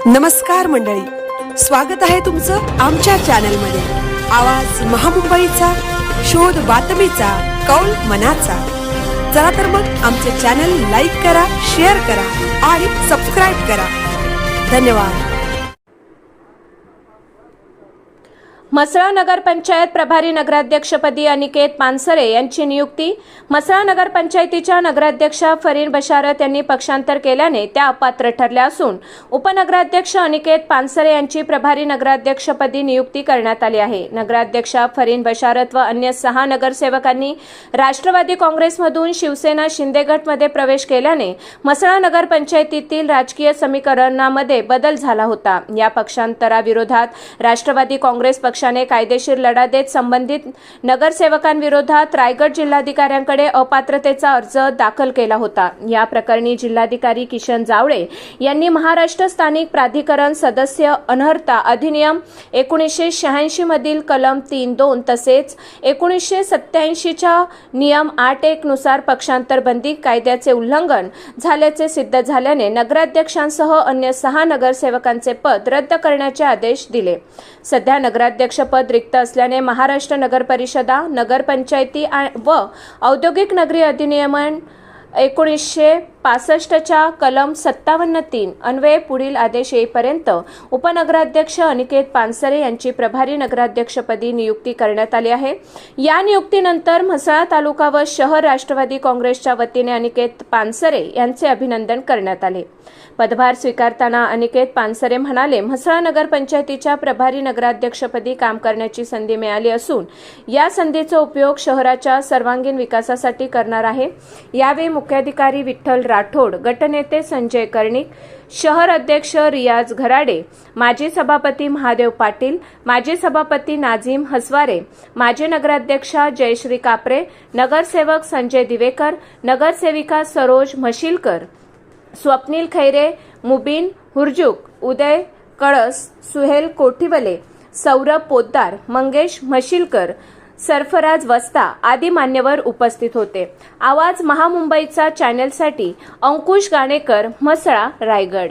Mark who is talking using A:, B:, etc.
A: नमस्कार मंडळी, स्वागत आहे तुमचं आमच्या चॅनलमध्ये। आवाज महामुंबईचा, शोध बातमीचा, कौल मनाचा। चला तर मग आमचे चॅनल लाईक करा, शेअर करा आणि सबस्क्राइब करा। धन्यवाद।
B: म्हसळा नगरपंचायत प्रभारी नगराध्यक्षपदी अनिकेत पानसरे यांची नियुक्ती। म्हसळा नगरपंचायतीच्या नगराध्यक्षा फरीन बशारत यांनी पक्षांतर केल्याने त्या अपात्र ठरल्या असून उपनगराध्यक्ष अनिकेत पानसरे यांची प्रभारी नगराध्यक्षपदी नियुक्ती करण्यात आली आहे। नगराध्यक्षा फरीन बशारत व अन्य 6 नगरसेवकांनी राष्ट्रवादी काँग्रेसमधून शिवसेना शिंदे गटमध्ये प्रवेश केल्याने म्हसळा नगरपंचायतीतील राजकीय समीकरणामध्ये बदल झाला होता। या पक्षांतराविरोधात राष्ट्रवादी काँग्रेस पक्षाने कायदेशीर लढा देत संबंधित नगरसेवकांविरोधात रायगड जिल्हाधिकाऱ्यांकडे अपात्रतेचा अर्ज दाखल केला होता। या प्रकरणी जिल्हाधिकारी किशन जावळे यांनी महाराष्ट्र स्थानिक प्राधिकरण सदस्य अनर्हता अधिनियम 1986 मधील कलम 3(2) तसेच 1987 च्या नियम 8(1) नुसार पक्षांतर बंदी कायद्याचे उल्लंघन झाल्याचे सिद्ध झाल्याने नगराध्यक्षांसह अन्य 6 नगरसेवकांचे पद रद्द करण्याचे आदेश दिले। सध्या नगराध्यक्षपद रिक्त असल्याने महाराष्ट्र नगर परिषदा, नगरपंचायती व औद्योगिक नगरी अधिनियमन 1965 च्या कलम 57(3) अन्वये पुढील आदेश येईपर्यंत उपनगराध्यक्ष अनिकेत पानसरे यांची प्रभारी नगराध्यक्षपदी नियुक्ती करण्यात आली आहे। या नियुक्तीनंतर म्हसळा तालुका व शहर राष्ट्रवादी काँग्रेसच्या वतीने अनिकेत पानसरे यांचे अभिनंदन करण्यात आले। पदभार स्वीकारताना अनिकेत पानसरे म्हणाले, म्हसळा नगरपंचायतीच्या प्रभारी नगराध्यक्षपदी काम करण्याची संधी मिळाली असून या संधीचा उपयोग शहराच्या सर्वांगीण विकासासाठी करणार आहे। यावेळी मुख्याधिकारी विठ्ठल राठोड, गटनेते संजय कर्णिक, शहर अध्यक्ष रियाज घराडे, माजी सभापती महादेव पाटील, माजी सभापती नाझीम हसवारे, माजी नगराध्यक्षा जयश्री कापरे, नगरसेवक संजय दिवेकर, नगरसेविका सरोज म्हशीलकर, स्वप्नील खैरे, मुबीन हुरजुक, उदय कळस, सुहेल कोठीवले, सौरभ पोद्दार, मंगेश म्हशीलकर, सरफराज वस्ता आदी मान्यवर उपस्थित होते। आवाज महामुंबईचा चॅनलसाठी अंकुश गाणेकर, म्हसळा, रायगड।